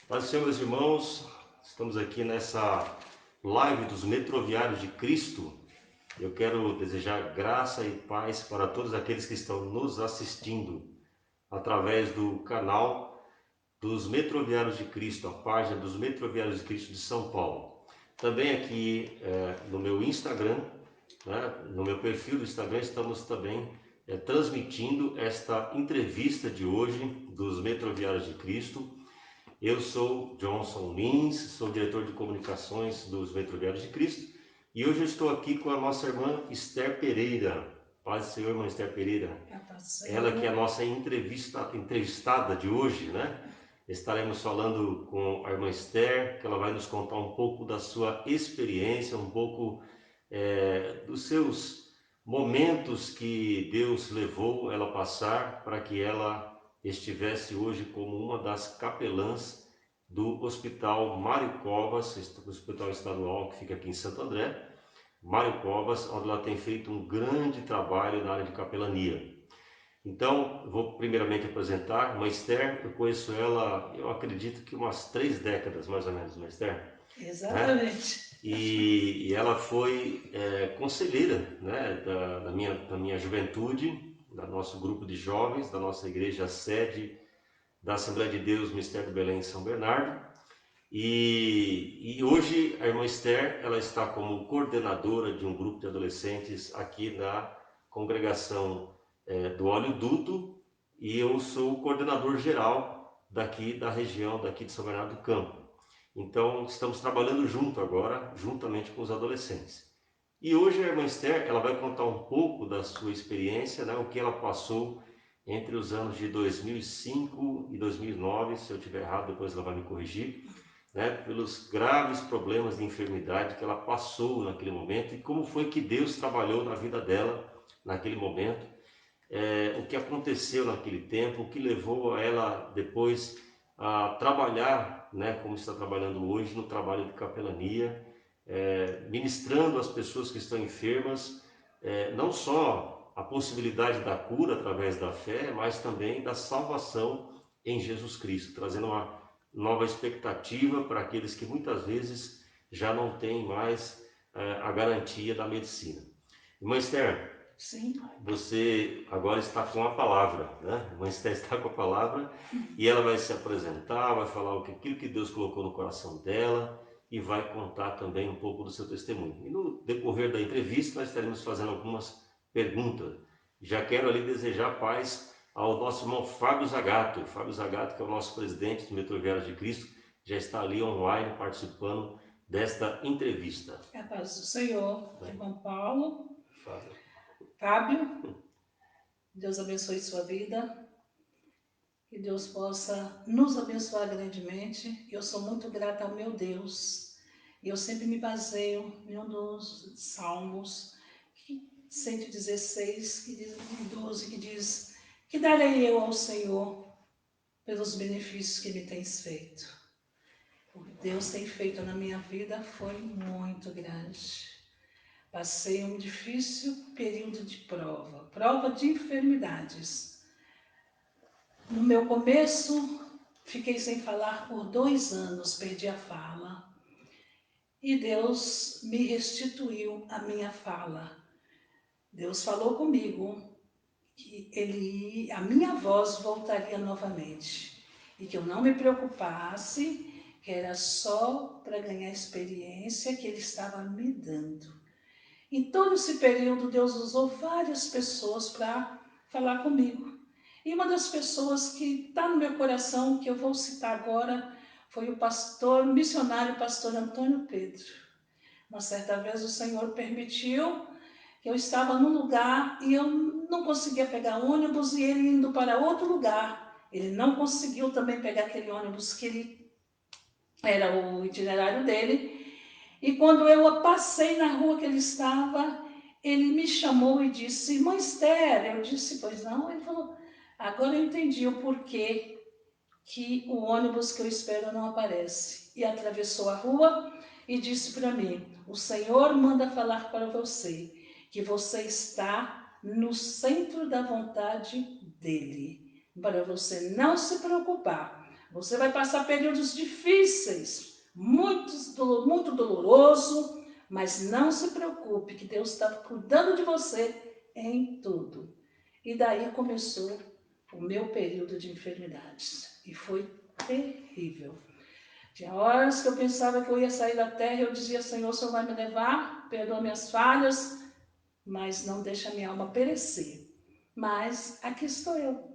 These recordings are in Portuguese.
Paz do Senhor, meus irmãos, estamos aqui nessa live dos Metroviários de Cristo. Eu quero desejar graça e paz para todos aqueles que estão nos assistindo através do canal dos Metroviários de Cristo, a página dos Metroviários de Cristo de São Paulo. Também aqui no meu Instagram, no meu perfil do Instagram, estamos também transmitindo esta entrevista de hoje dos Metroviários de Cristo. Eu sou Johnson Lins, sou diretor de comunicações dos Metroviários de Cristo e hoje eu estou aqui com a nossa irmã Esther Pereira. Paz do Senhor, irmã Esther Pereira. Ela que é a nossa entrevistada de hoje, né? Estaremos falando com a irmã Esther, que ela vai nos contar um pouco da sua experiência, um pouco dos seus momentos que Deus levou ela a passar para que ela estivesse hoje como uma das capelãs do Hospital Mário Covas, hospital estadual que fica aqui em Santo André, Mário Covas, onde ela tem feito um grande trabalho na área de capelania. Então, vou primeiramente apresentar a irmã Esther. Eu conheço ela, eu acredito que umas 3 décadas mais ou menos, irmã Esther. Exatamente. E ela foi conselheira, né, da minha juventude, do nosso grupo de jovens, da nossa igreja sede da Assembleia de Deus, Mistério do Belém, em São Bernardo. E hoje a irmã Esther, ela está como coordenadora de um grupo de adolescentes aqui na congregação do Óleo Duto, e eu sou o coordenador geral daqui da região, daqui de São Bernardo do Campo. Então, estamos trabalhando junto agora, juntamente com os adolescentes. E hoje a irmã Esther, ela vai contar um pouco da sua experiência, né, o que ela passou entre os anos de 2005 e 2009, se eu estiver errado, depois ela vai me corrigir, né, pelos graves problemas de enfermidade que ela passou naquele momento e como foi que Deus trabalhou na vida dela naquele momento, o que aconteceu naquele tempo, o que levou ela depois a trabalhar, né, como está trabalhando hoje, no trabalho de capelania, ministrando as pessoas que estão enfermas, não só a possibilidade da cura através da fé, mas também da salvação em Jesus Cristo, trazendo uma nova expectativa para aqueles que muitas vezes já não têm mais a garantia da medicina. Irmã Esther, Sim. você agora está com a palavra, né? A irmã Esther está com a palavra e ela vai se apresentar, vai falar aquilo que Deus colocou no coração dela e vai contar também um pouco do seu testemunho. E no decorrer da entrevista nós estaremos fazendo algumas perguntas. Já quero ali desejar paz ao nosso irmão Fábio Zagato. Fábio Zagato, que é o nosso presidente do Metroviários de Cristo, já está ali online participando desta entrevista. É a paz do Senhor, irmão Paulo, Fábio. Fábio, Deus abençoe sua vida, que Deus possa nos abençoar grandemente. Eu sou muito grata ao meu Deus. E eu sempre me baseio em um dos salmos, 116, que diz, 12, que diz: que darei eu ao Senhor pelos benefícios que me tens feito? O que Deus tem feito na minha vida foi muito grande. Passei um difícil período de prova de enfermidades. No meu começo, fiquei sem falar por 2 anos, perdi a fala. E Deus me restituiu a minha fala. Deus falou comigo que a minha voz voltaria novamente. E que eu não me preocupasse, que era só para ganhar experiência que Ele estava me dando. Em todo esse período, Deus usou várias pessoas para falar comigo. E uma das pessoas que está no meu coração, que eu vou citar agora, foi o pastor, missionário pastor Antônio Pedro. Uma certa vez o Senhor permitiu que eu estava num lugar e eu não conseguia pegar ônibus e ele indo para outro lugar. Ele não conseguiu também pegar aquele ônibus que ele era o itinerário dele. E quando eu passei na rua que ele estava, ele me chamou e disse: Irmã Esther. Eu disse: pois não. Ele falou: agora eu entendi o porquê que o ônibus que eu espero não aparece. E atravessou a rua e disse para mim: o Senhor manda falar para você que você está no centro da vontade dele, para você não se preocupar. Você vai passar períodos difíceis, muito doloroso, mas não se preocupe, que Deus está cuidando de você em tudo. E daí começou o meu período de enfermidades. E foi terrível. Tinha horas que eu pensava que eu ia sair da terra e eu dizia, Senhor, o Senhor vai me levar, perdoa minhas falhas, mas não deixa minha alma perecer. Mas aqui estou eu.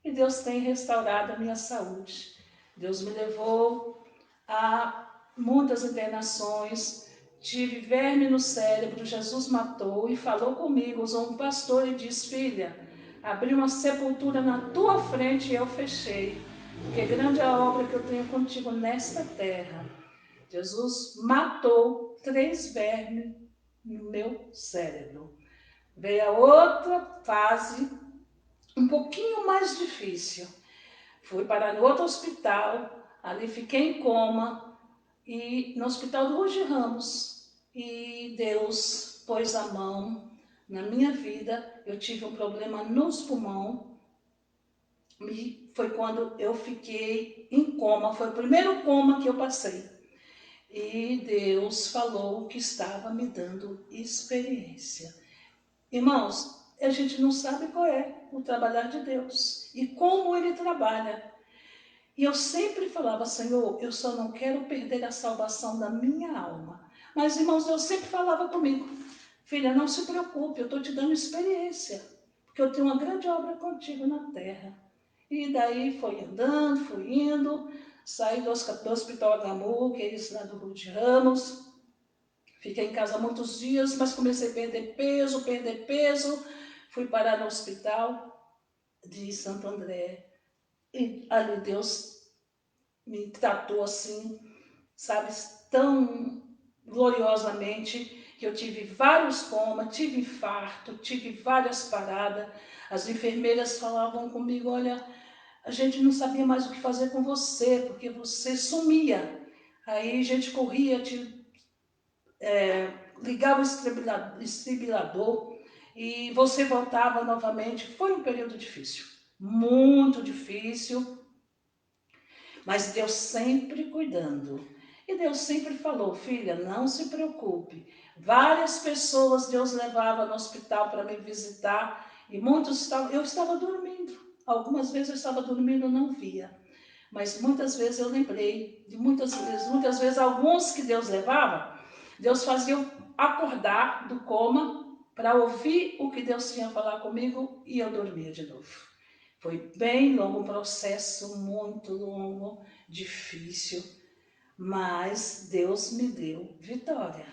E Deus tem restaurado a minha saúde. Deus me levou a muitas internações, tive verme no cérebro, Jesus matou e falou comigo, usou um pastor e disse, filha, abri uma sepultura na tua frente e eu fechei, porque grande é a obra que eu tenho contigo nesta terra. Jesus matou 3 vermes no meu cérebro. Veio a outra fase, um pouquinho mais difícil. Fui parar no outro hospital, ali fiquei em coma, e no hospital do Rude Ramos. E Deus pôs a mão na minha vida. Eu tive um problema nos pulmões. E foi quando eu fiquei em coma. Foi o primeiro coma que eu passei. E Deus falou que estava me dando experiência. Irmãos, a gente não sabe qual é o trabalhar de Deus e como Ele trabalha. E eu sempre falava, Senhor, eu só não quero perder a salvação da minha alma. Mas, irmãos, Deus sempre falava comigo, filha, não se preocupe, eu estou te dando experiência, porque eu tenho uma grande obra contigo na terra. E daí foi andando, fui indo, saí do Hospital HMU, que é esse lá do Rude Ramos. Fiquei em casa muitos dias, mas comecei a perder peso. Fui parar no hospital de Santo André. E ali Deus me tratou assim, sabe, tão gloriosamente, que eu tive vários comas, tive infarto, tive várias paradas. As enfermeiras falavam comigo, olha, a gente não sabia mais o que fazer com você, porque você sumia. Aí a gente corria, ligava o estribilador e você voltava novamente. Foi um período difícil, muito difícil, mas Deus sempre cuidando. E Deus sempre falou, filha, não se preocupe. Várias pessoas Deus levava no hospital para me visitar e muitos estavam, eu estava dormindo. Algumas vezes eu estava dormindo e não via. Mas muitas vezes eu lembrei de muitas vezes alguns que Deus levava, Deus fazia eu acordar do coma para ouvir o que Deus tinha a falar comigo e eu dormia de novo. Foi bem longo, um processo muito longo, difícil, mas Deus me deu vitória.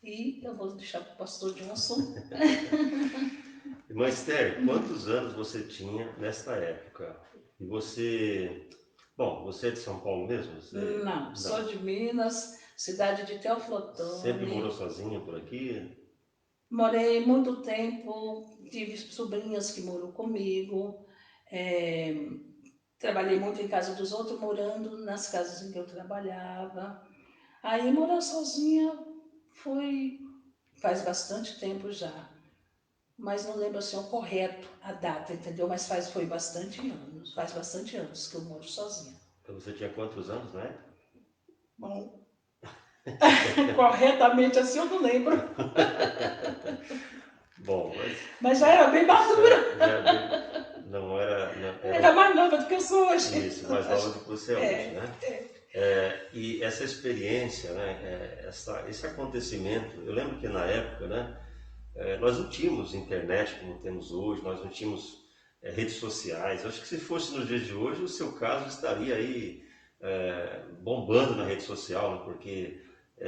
E eu vou deixar para o pastor Johnson. Irmã Esther, quantos anos você tinha nesta época? E você... Bom, você é de São Paulo mesmo? Não, sou de Minas, cidade de Teoflotone. Sempre morou sozinha por aqui? Morei muito tempo, tive sobrinhas que moram comigo, trabalhei muito em casa dos outros, morando nas casas em que eu trabalhava. Aí morar sozinha faz bastante tempo já, mas não lembro assim o correto, a data, entendeu? Mas faz bastante anos que eu moro sozinha. Então você tinha quantos anos, né? Bom, corretamente assim eu não lembro. Bom, mas já era bem madura. Não era... Era mais nova do que eu sou hoje. Isso, mais nova do que você é hoje, né? E essa experiência, né, esse acontecimento, eu lembro que na época, né, nós não tínhamos internet como temos hoje, nós não tínhamos redes sociais. Eu acho que se fosse nos dias de hoje, o seu caso estaria aí bombando na rede social, né, porque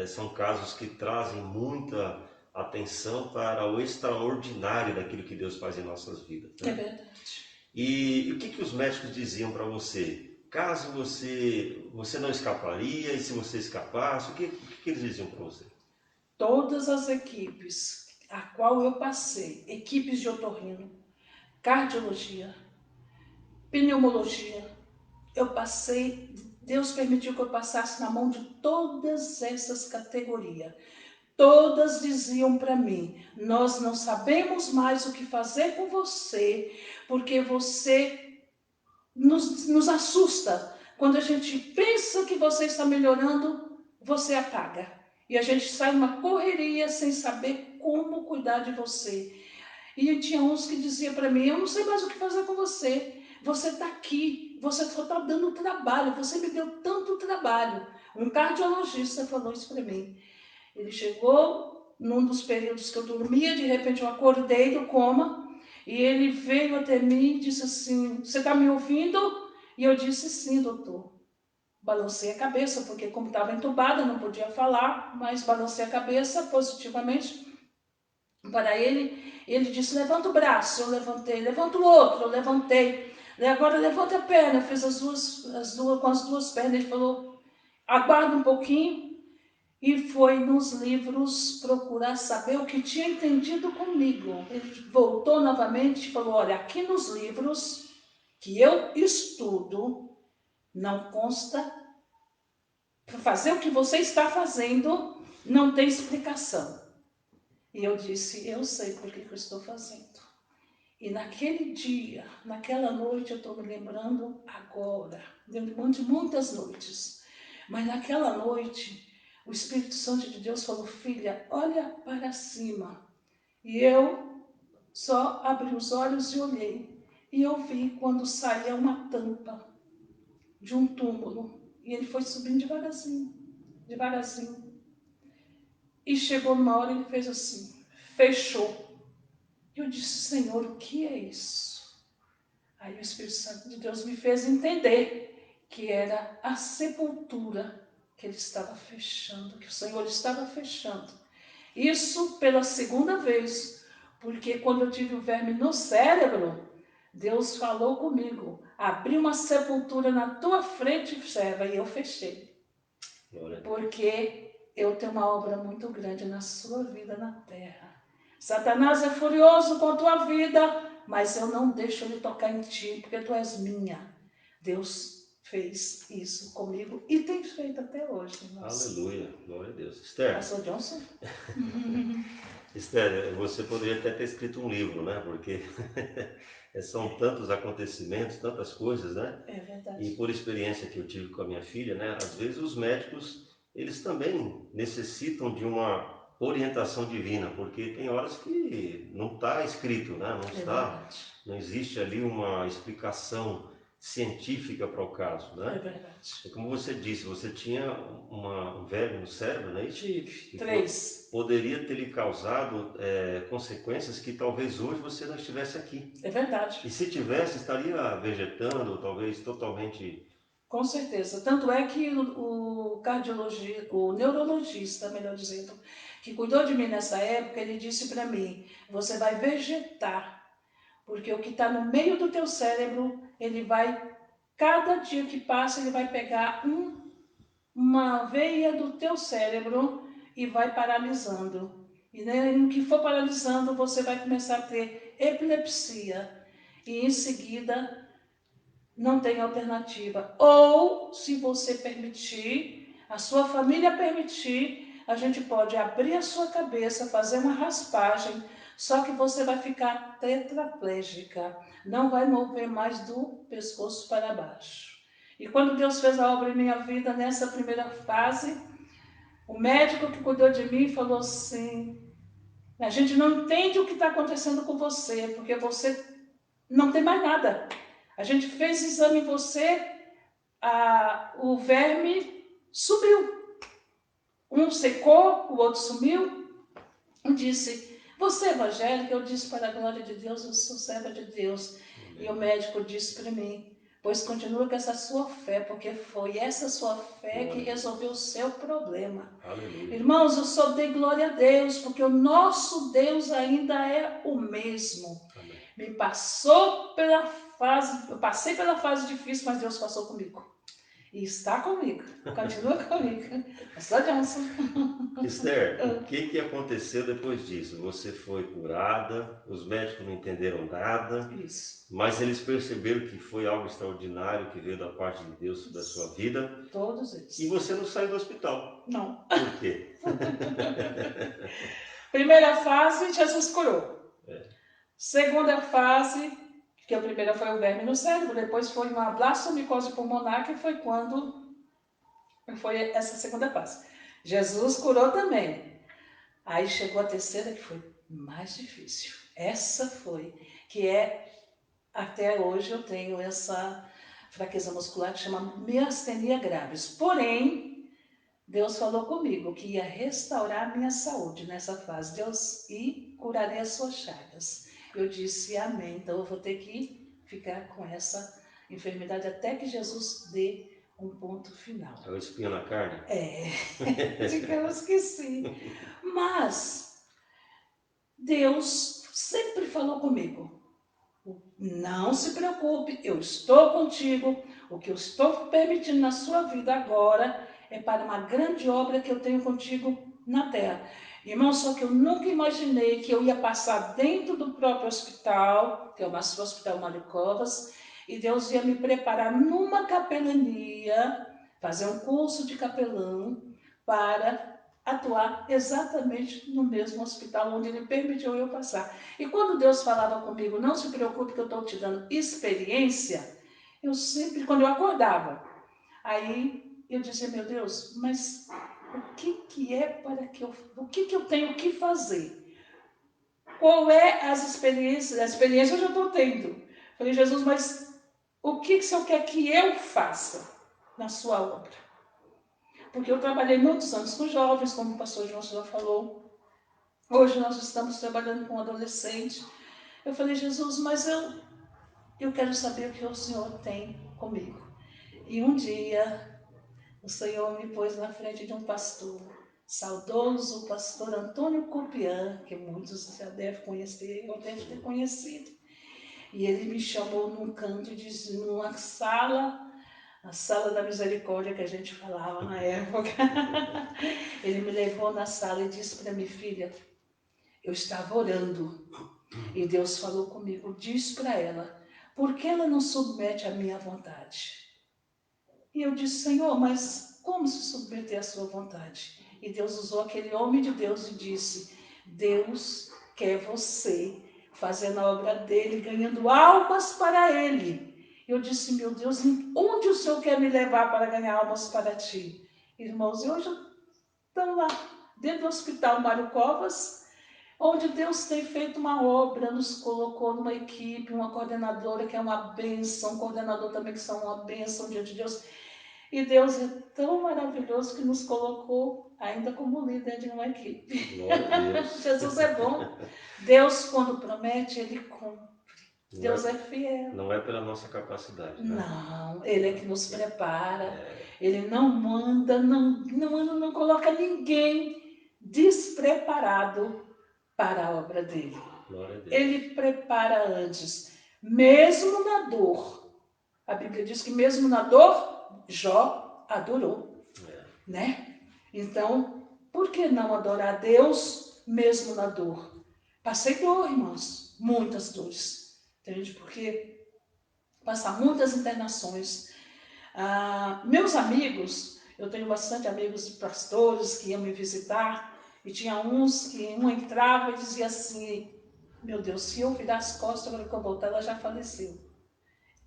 são casos que trazem muita atenção para o extraordinário daquilo que Deus faz em nossas vidas. Né? É verdade. E o que os médicos diziam para você? Caso você não escaparia, e se você escapasse, o que eles diziam para você? Todas as equipes a qual eu passei, equipes de otorrino, cardiologia, pneumologia, eu passei, Deus permitiu que eu passasse na mão de todas essas categorias. Todas diziam para mim, nós não sabemos mais o que fazer com você, porque você nos assusta. quando a gente pensa que você está melhorando, você apaga. E a gente sai numa correria sem saber como cuidar de você. E tinha uns que diziam para mim, eu não sei mais o que fazer com você. Você está aqui, você só está dando trabalho, você me deu tanto trabalho. Um cardiologista falou isso para mim. Ele chegou num dos períodos que eu dormia, de repente eu acordei do coma, e ele veio até mim e disse assim, você está me ouvindo? E eu disse, sim, doutor. Balancei a cabeça, porque como estava entubada, não podia falar, mas balancei a cabeça positivamente para ele. Ele disse, levanta o braço, eu levantei, levanta o outro, eu levantei. Agora levanta a perna, eu fiz com as duas pernas. Ele falou, aguarda um pouquinho. E foi nos livros procurar saber o que tinha entendido comigo. Ele voltou novamente e falou, olha, aqui nos livros que eu estudo, não consta, para fazer o que você está fazendo, não tem explicação. E eu disse, eu sei por que eu estou fazendo. E naquele dia, naquela noite, eu estou me lembrando agora, de muitas noites, mas naquela noite, o Espírito Santo de Deus falou, filha, olha para cima. E eu só abri os olhos e olhei. E eu vi quando saía uma tampa de um túmulo. E ele foi subindo devagarzinho, devagarzinho. E chegou numa hora e ele fez assim, fechou. Eu disse, Senhor, o que é isso? Aí o Espírito Santo de Deus me fez entender que era a sepultura que ele estava fechando, que o Senhor estava fechando. Isso pela segunda vez, porque quando eu tive o verme no cérebro, Deus falou comigo, abri uma sepultura na tua frente, serva, e eu fechei. Porque eu tenho uma obra muito grande na sua vida na terra. Satanás é furioso com a tua vida, mas eu não deixo ele tocar em ti, porque tu és minha. Deus fez isso comigo e tem feito até hoje. Irmãos. Aleluia, glória a Deus. Esther. Pastor Johnson? Esther, você poderia até ter escrito um livro, né? Porque são tantos acontecimentos, tantas coisas, né? É verdade. E por experiência que eu tive com a minha filha, né? Às vezes os médicos, eles também necessitam de uma orientação divina, porque tem horas que não está escrito, né? Não existe ali uma explicação científica para o caso, né? É verdade. E como você disse, você tinha um verme no cérebro, né? Tive 3. Poderia ter lhe causado consequências que talvez hoje você não estivesse aqui. É verdade. E se tivesse, estaria vegetando, talvez totalmente... Com certeza. Tanto é que o neurologista, melhor dizendo, que cuidou de mim nessa época, ele disse para mim, você vai vegetar, porque o que está no meio do teu cérebro, ele vai, cada dia que passa, ele vai pegar uma veia do teu cérebro e vai paralisando. E no que for paralisando, você vai começar a ter epilepsia. E em seguida, não tem alternativa. Ou, se você permitir, a sua família permitir, a gente pode abrir a sua cabeça, fazer uma raspagem, só que você vai ficar tetraplégica, não vai mover mais do pescoço para baixo. E quando Deus fez a obra em minha vida, nessa primeira fase, o médico que cuidou de mim falou assim, a gente não entende o que está acontecendo com você, porque você não tem mais nada. A gente fez exame em você, o verme subiu. Um secou, o outro sumiu. Eu disse, você é evangélica? Eu disse, para a glória de Deus, eu sou serva de Deus. E o médico disse para mim, pois continua com essa sua fé, porque foi essa sua fé que resolveu o seu problema. Aleluia. Irmãos, eu só dei glória a Deus, porque o nosso Deus ainda é o mesmo. Amém. Me passou pela fase, eu passei pela fase difícil, mas Deus passou comigo. E está comigo, continua comigo. Pastor Johnson. Esther, o que aconteceu depois disso? Você foi curada, os médicos não entenderam nada, Isso. mas eles perceberam que foi algo extraordinário que veio da parte de Deus sobre a sua vida. Todos eles. E você não saiu do hospital. Não. Por quê? Primeira fase, Jesus curou. Segunda fase, Que a primeira foi o verme no cérebro, depois foi uma blastomicose pulmonar, que foi quando foi essa segunda fase. Jesus curou também. Aí chegou a terceira, que foi mais difícil. Essa foi, que é, até hoje eu tenho essa fraqueza muscular que chama miastenia graves. Porém, Deus falou comigo que ia restaurar a minha saúde nessa fase. Deus, e curarei as suas chagas. Eu disse amém. Então eu vou ter que ficar com essa enfermidade até que Jesus dê um ponto final. É o espinho na carne? É, digamos que sim. Mas Deus sempre falou comigo: não se preocupe, eu estou contigo. O que eu estou permitindo na sua vida agora é para uma grande obra que eu tenho contigo na terra. Irmão, só que eu nunca imaginei que eu ia passar dentro do próprio hospital, que é o Hospital Mário Covas, e Deus ia me preparar numa capelania, fazer um curso de capelão para atuar exatamente no mesmo hospital onde Ele permitiu eu passar. E quando Deus falava comigo, não se preocupe que eu estou te dando experiência, eu sempre, quando eu acordava, aí eu dizia, meu Deus, mas o que é para que o que eu tenho que fazer? Qual é as experiências? A experiência eu já estou tendo. Falei, Jesus, mas o que o Senhor quer que eu faça na sua obra? Porque eu trabalhei muitos anos com jovens, como o pastor João já falou. Hoje nós estamos trabalhando com adolescentes. Eu falei, Jesus, mas eu quero saber o que o Senhor tem comigo. E um dia, o Senhor me pôs na frente de um pastor, saudoso pastor Antônio Copian, que muitos já devem conhecer, ou devem ter conhecido. E ele me chamou num canto, numa sala, a sala da misericórdia que a gente falava na época. Ele me levou na sala e disse para mim, filha, eu estava orando e Deus falou comigo, diz para ela, por que ela não submete à minha vontade? E eu disse, Senhor, mas como se submeter à sua vontade? E Deus usou aquele homem de Deus e disse, Deus quer você fazendo a obra dele, ganhando almas para ele. Eu disse, meu Deus, onde o Senhor quer me levar para ganhar almas para ti? Irmãos, e hoje estão lá, dentro do Hospital Mário Covas, onde Deus tem feito uma obra, nos colocou numa equipe, uma coordenadora que é uma bênção, um coordenador também que são uma bênção diante de Deus. E Deus é tão maravilhoso que nos colocou ainda como líder de uma equipe. Glória a Deus. Jesus é bom. Deus, quando promete, Ele cumpre. Deus é fiel. Não é pela nossa capacidade, né? Não, Ele é que nos prepara. Ele não manda, não coloca ninguém despreparado para a obra dele. Glória a Deus. Ele prepara antes, mesmo na dor. A Bíblia diz que mesmo na dor, Jó adorou, né? Então, por que não adorar a Deus mesmo na dor? Passei dor, irmãos, muitas dores, entende? Porque passar muitas internações. Meus amigos, eu tenho bastante amigos pastores que iam me visitar, e tinha uns que um entrava e dizia assim, meu Deus, se eu virar as costas, agora que eu voltar, ela já faleceu.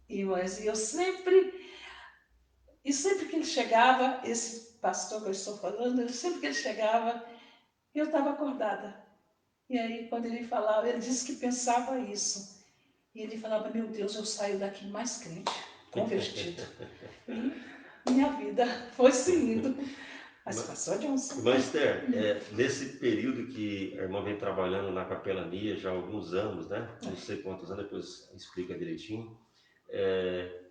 E eu sempre que ele chegava, esse pastor que eu estou falando, sempre que ele chegava, eu estava acordada. E aí, quando ele falava, ele disse que pensava isso. E ele falava, meu Deus, eu saio daqui mais crente, convertido. E minha vida foi seguindo. Mas passou de uns... Mas, Esther, nesse período que a irmã vem trabalhando na capelania, já há alguns anos, né? Não sei quantos anos, depois explica direitinho.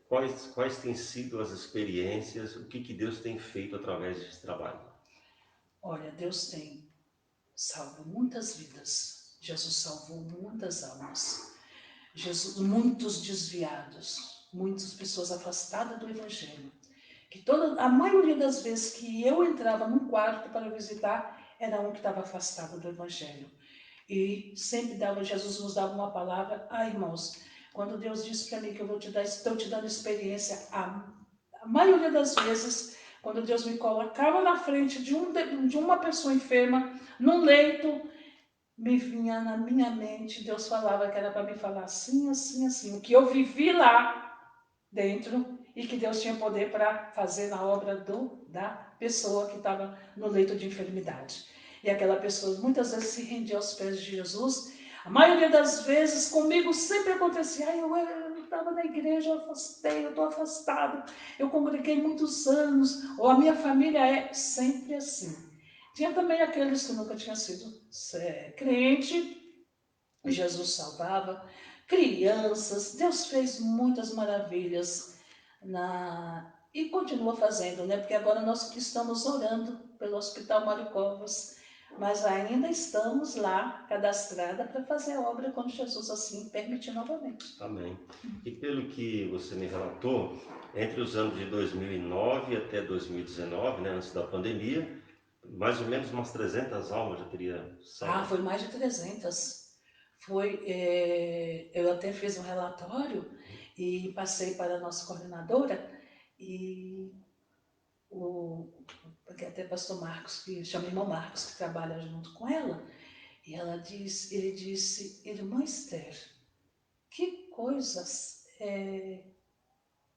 Quais têm sido as experiências, o que Deus tem feito através desse trabalho? Olha, Deus tem salvo muitas vidas. Jesus salvou muitas almas. Jesus, muitos desviados, muitas pessoas afastadas do Evangelho. Que a maioria das vezes que eu entrava num quarto para visitar, era um que estava afastado do Evangelho. E sempre Jesus nos dava uma palavra. Irmãos, quando Deus disse para mim que estou te dando experiência, a maioria das vezes, quando Deus me colocava na frente de uma pessoa enferma, num leito, me vinha na minha mente, Deus falava que era para me falar assim, assim, assim. O que eu vivi lá dentro e que Deus tinha poder para fazer na obra da pessoa que estava no leito de enfermidade. E aquela pessoa muitas vezes se rendia aos pés de Jesus. A maioria das vezes comigo sempre acontecia, eu estava na igreja, eu afastei, eu estou afastado, eu congreguei muitos anos, ou a minha família é sempre assim. Tinha também aqueles que nunca tinham sido crente, Jesus salvava, crianças, Deus fez muitas maravilhas e continua fazendo, né? Porque agora nós estamos orando pelo Hospital Mário Covas, mas ainda estamos lá cadastrada para fazer a obra quando Jesus assim permitir novamente. Amém. E pelo que você me relatou, entre os anos de 2009 até 2019, né, antes da pandemia, mais ou menos umas 300 almas já teria salvo. Foi mais de 300. Eu até fiz um relatório e passei para a nossa coordenadora e até pastor Marcos, que chama irmão Marcos, que trabalha junto com ela, e ele disse, irmã Esther, que coisas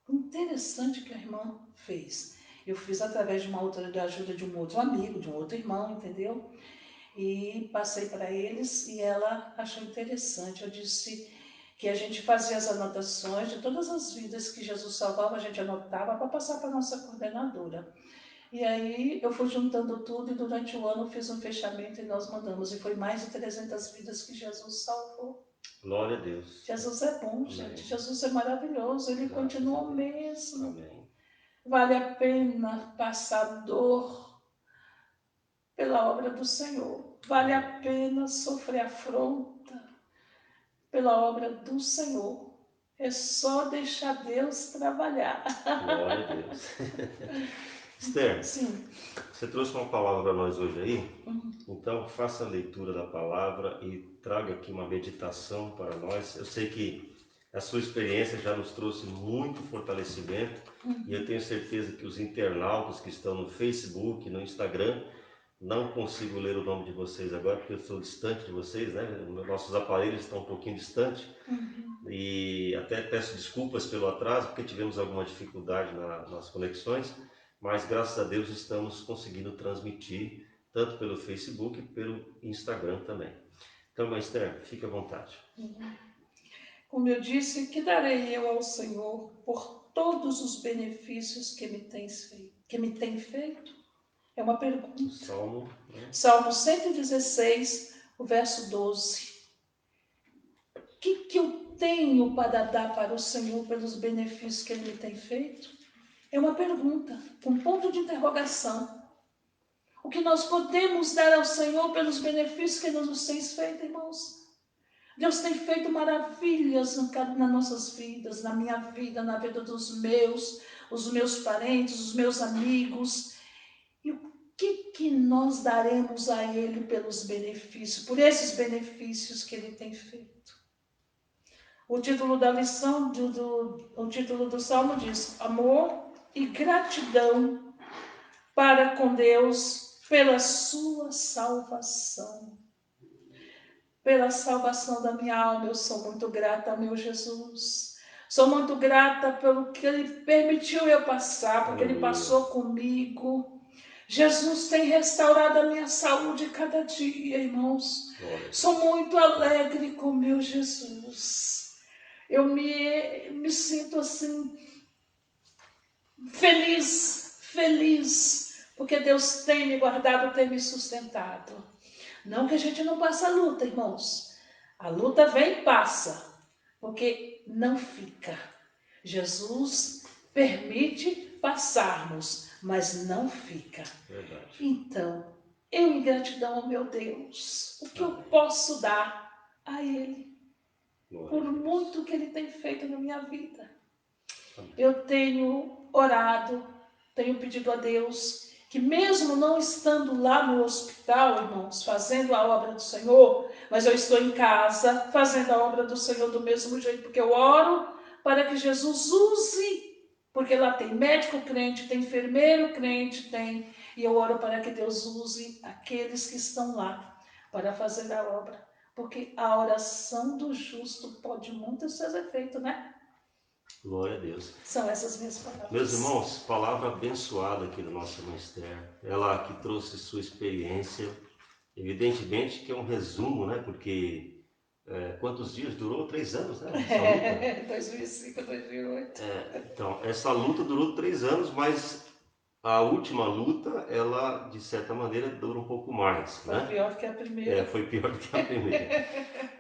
interessante que a irmã fez. Eu fiz através da ajuda de um outro amigo, de um outro irmão, entendeu? E passei para eles e ela achou interessante. Eu disse que a gente fazia as anotações de todas as vidas que Jesus salvava, a gente anotava para passar para a nossa coordenadora. E aí eu fui juntando tudo e durante o ano fiz um fechamento e nós mandamos. E foi mais de 300 vidas que Jesus salvou. Glória a Deus. Jesus é bom, Amém. gente. Jesus é maravilhoso. Ele continua o mesmo. Amém. Vale a pena passar dor pela obra do Senhor. Vale a pena sofrer afronta pela obra do Senhor. É só deixar Deus trabalhar. Glória a Deus. Esther, sim, você trouxe uma palavra para nós hoje aí? Então faça a leitura da palavra e traga aqui uma meditação para nós. Eu sei que a sua experiência já nos trouxe muito fortalecimento e eu tenho certeza que os internautas que estão no Facebook, no Instagram, não consigo ler o nome de vocês agora porque eu estou distante de vocês, né? Nossos aparelhos estão um pouquinho distantes. E até peço desculpas pelo atraso, porque tivemos alguma dificuldade nas conexões, mas graças a Deus estamos conseguindo transmitir, tanto pelo Facebook, pelo Instagram também. Então, Esther, fique à vontade. Como eu disse, que darei eu ao Senhor por todos os benefícios que me tem feito? É uma pergunta. Salmo, né? Salmo 116, o verso 12. O que eu tenho para dar para o Senhor pelos benefícios que Ele me tem feito? É uma pergunta, um ponto de interrogação. O que nós podemos dar ao Senhor pelos benefícios que Ele nos tem feito, irmãos? Deus tem feito maravilhas nas nossas vidas, na minha vida, na vida dos os meus parentes, os meus amigos. E o que nós daremos a Ele pelos benefícios, por esses benefícios que Ele tem feito? O título da lição, o título do Salmo diz: Amor e gratidão para com Deus pela sua salvação. Pela salvação da minha alma, eu sou muito grata ao meu Jesus. Sou muito grata pelo que Ele permitiu eu passar, porque Ele passou comigo. Jesus tem restaurado a minha saúde cada dia, irmãos. Sou muito alegre com meu Jesus. Eu me sinto assim, feliz, porque Deus tem me guardado, tem me sustentado. Não que a gente não passa a luta, irmãos. A luta vem e passa, porque não fica. Jesus permite passarmos, mas não fica. Verdade. Então, eu em gratidão ao meu Deus, o que eu posso dar a Ele, por muito que Ele tem feito na minha vida. Eu tenho orado, tenho pedido a Deus que mesmo não estando lá no hospital, irmãos, fazendo a obra do Senhor, mas eu estou em casa fazendo a obra do Senhor do mesmo jeito, porque eu oro para que Jesus use, porque lá tem médico crente, tem enfermeiro crente, e eu oro para que Deus use aqueles que estão lá para fazer a obra. Porque a oração do justo pode muito ser efeito, né? Glória a Deus. São essas minhas palavras. Meus irmãos, palavra abençoada aqui da nossa irmã Esther. Ela que trouxe sua experiência. Evidentemente que é um resumo, né? Porque quantos dias? Durou 3 anos, né? Essa luta. 2005, 2008. Então, essa luta durou 3 anos, mas a última luta, ela, de certa maneira, dura um pouco mais, Foi né? pior que a primeira. Foi pior do que a primeira.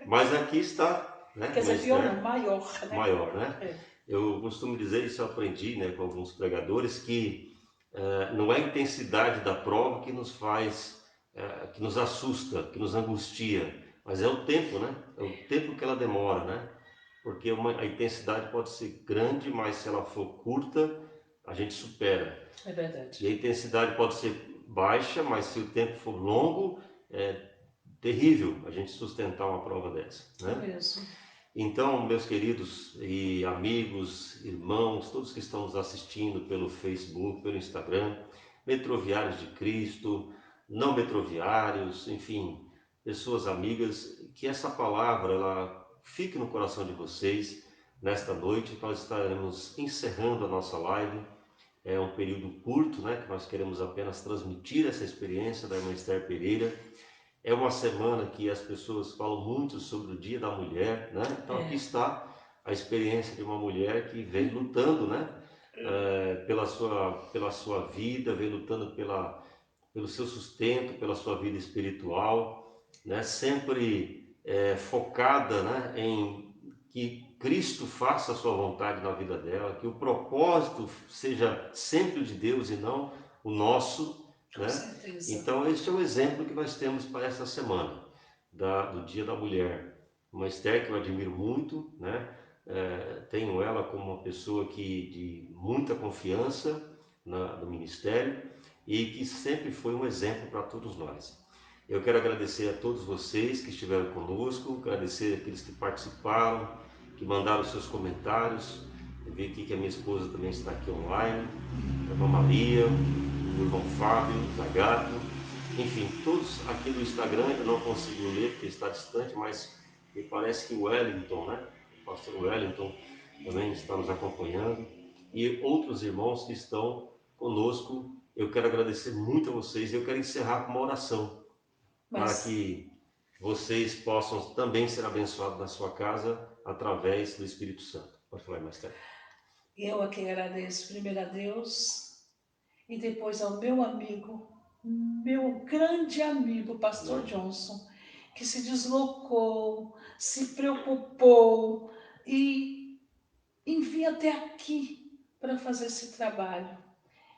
Mas aqui está, né? Quer dizer, pior não, maior, né? Maior, né? Eu costumo dizer, isso eu aprendi, né, com alguns pregadores, que não é a intensidade da prova que nos faz, que nos assusta, que nos angustia, mas é o tempo, né? É o tempo que ela demora, né? Porque a intensidade pode ser grande, mas se ela for curta, a gente supera. É verdade. E a intensidade pode ser baixa, mas se o tempo for longo, é terrível a gente sustentar uma prova dessa, né? É mesmo. Então, meus queridos e amigos, irmãos, todos que estão nos assistindo pelo Facebook, pelo Instagram, metroviários de Cristo, não metroviários, enfim, pessoas amigas, que essa palavra ela fique no coração de vocês nesta noite, que nós estaremos encerrando a nossa live. É um período curto, né, que nós queremos apenas transmitir essa experiência da irmã Esther Pereira. É uma semana que as pessoas falam muito sobre o Dia da Mulher, né? Então aqui está a experiência de uma mulher que vem lutando, né? Pela sua vida, vem lutando pelo seu sustento, pela sua vida espiritual, né? Sempre focada, né? Em que Cristo faça a sua vontade na vida dela, que o propósito seja sempre o de Deus e não o nosso, Com né? certeza. Então este é o exemplo que nós temos para essa semana, do Dia da Mulher. Uma Esther que eu admiro muito, né? Tenho ela como uma pessoa de muita confiança no ministério e que sempre foi um exemplo para todos nós. Eu quero agradecer a todos vocês que estiveram conosco, agradecer aqueles que participaram, que mandaram seus comentários. Eu vi aqui que a minha esposa também está aqui online, a irmã Maria, o irmão Fábio, Zagato, enfim, todos aqui do Instagram eu não consigo ler porque está distante, mas me parece que o Wellington, né? O pastor Wellington também está nos acompanhando e outros irmãos que estão conosco. Eu quero agradecer muito a vocês e eu quero encerrar com uma oração para que vocês possam também ser abençoados na sua casa através do Espírito Santo. Pode falar mais tarde. Eu aqui agradeço primeiro a Deus e depois ao meu amigo, meu grande amigo, pastor Johnson, que se deslocou, se preocupou e envia até aqui para fazer esse trabalho,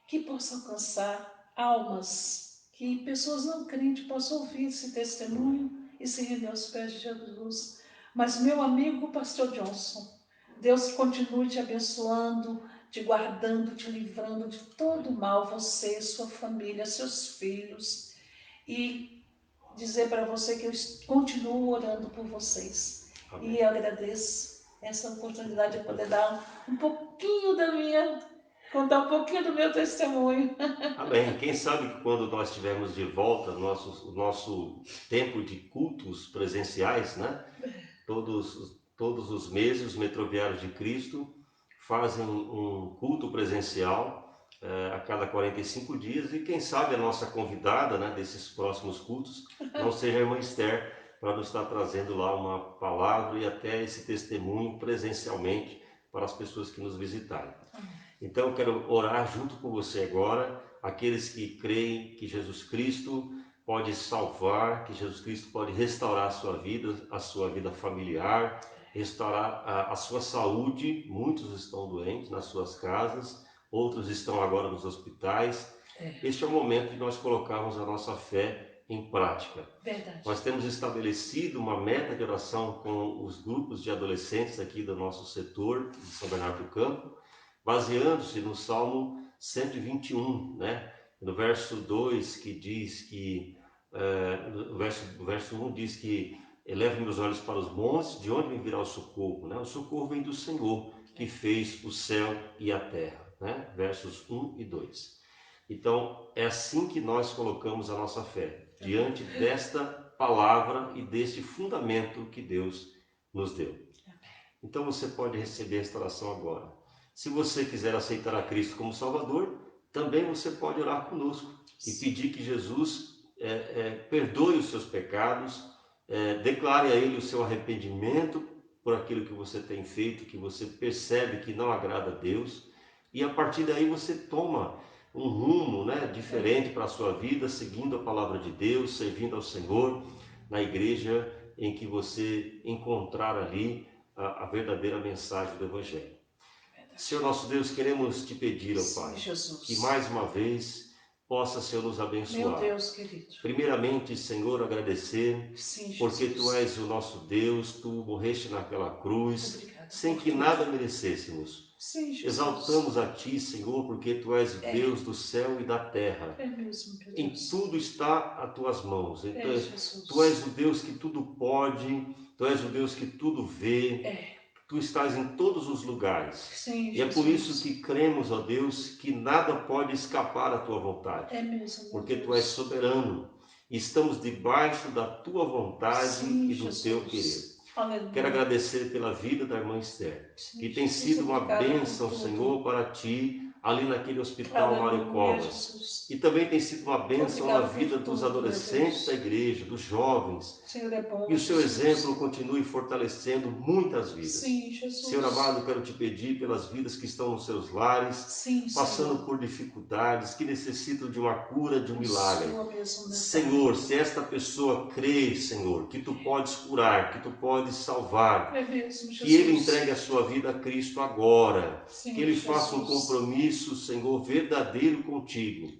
que possa alcançar almas, que pessoas não crentes possam ouvir esse testemunho e se render aos pés de Jesus. Mas meu amigo pastor Johnson, Deus continue te abençoando, te guardando, te livrando de todo mal, você, sua família, seus filhos, e dizer para você que eu continuo orando por vocês. Amém. E eu agradeço essa oportunidade de poder dar um pouquinho da minha, contar um pouquinho do meu testemunho. Amém. Quem sabe que quando nós estivermos de volta, o nosso tempo de cultos presenciais, né? Todos os meses, os metroviários de Cristo fazem um culto presencial a cada 45 dias e quem sabe a nossa convidada, né, desses próximos cultos não seja a irmã Esther para nos estar trazendo lá uma palavra e até esse testemunho presencialmente para as pessoas que nos visitarem. Então eu quero orar junto com você agora, aqueles que creem que Jesus Cristo pode salvar, que Jesus Cristo pode restaurar a sua vida familiar, restaurar a sua saúde. Muitos estão doentes nas suas casas, outros estão agora nos hospitais. Este é o momento de nós colocarmos a nossa fé em prática. Verdade. Nós temos estabelecido uma meta de oração com os grupos de adolescentes aqui do nosso setor de São Bernardo do Campo, baseando-se no Salmo 121, né? No verso 2 que diz que o verso 1 diz que eleva meus olhos para os montes, de onde me virá o socorro, né? O socorro vem do Senhor, que fez o céu e a terra, né? Versos 1 e 2. Então, é assim que nós colocamos a nossa fé, diante desta palavra e deste fundamento que Deus nos deu. Então você pode receber a restauração agora. Se você quiser aceitar a Cristo como Salvador, também você pode orar conosco e pedir que Jesus perdoe os seus pecados, declare a Ele o seu arrependimento por aquilo que você tem feito, que você percebe que não agrada a Deus, e a partir daí você toma um rumo, diferente para a sua vida, seguindo a palavra de Deus, servindo ao Senhor na igreja em que você encontrar ali a verdadeira mensagem do Evangelho. Senhor nosso Deus, queremos te pedir, ó Pai, que mais uma vez possa, Senhor, nos abençoar. Meu Deus querido. Primeiramente, Senhor, agradecer, Sim, porque Tu és o nosso Deus, Tu morreste naquela cruz, sem que nada merecêssemos. Sim, exaltamos a Ti, Senhor, porque Tu és o Deus do céu e da terra. Mesmo, em tudo está às Tuas mãos. Então, Jesus. Tu és o Deus que tudo pode, Tu és o Deus que tudo vê. Tu estás em todos os lugares. Sim, e é por isso que cremos, ó Deus, que nada pode escapar à Tua vontade. Mesmo, porque Tu és soberano. E estamos debaixo da Tua vontade e do Teu querer. Aleluia. Quero agradecer pela vida da irmã Esther, que tem sido uma bênção, Senhor, para Ti, ali naquele hospital Mário Covas. E também tem sido uma bênção na vida dos adolescentes da igreja, dos jovens. Senhor é bom, e o Seu exemplo continue fortalecendo muitas vidas. Sim, Jesus. Senhor amado, quero Te pedir pelas vidas que estão nos Seus lares, Sim, passando Senhor. por dificuldades, que necessitam de uma cura, de um milagre. Mesmo, Senhor, se esta pessoa crê, Senhor, que Tu podes curar, que Tu podes salvar, mesmo, que ele entregue a sua vida a Cristo agora, Sim, que ele Jesus. faça um compromisso, Senhor, verdadeiro contigo.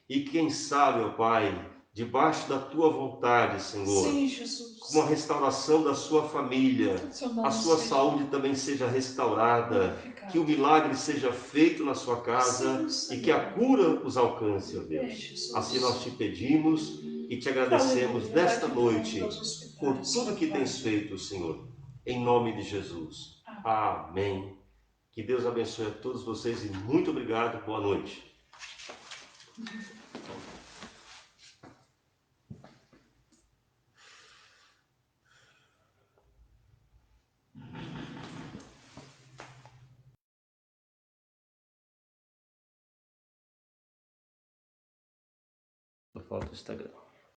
E quem sabe, ó Pai, debaixo da Tua vontade, Senhor, Sim, Jesus. com a restauração da sua família, a sua saúde também seja restaurada, que o milagre seja feito na sua casa Sim, e que a cura os alcance, ó Deus. Assim nós Te pedimos e Te agradecemos nesta noite por tudo que tens feito, Senhor. Em nome de Jesus. Amém. Que Deus abençoe a todos vocês e muito obrigado. Boa noite. Falta o Instagram.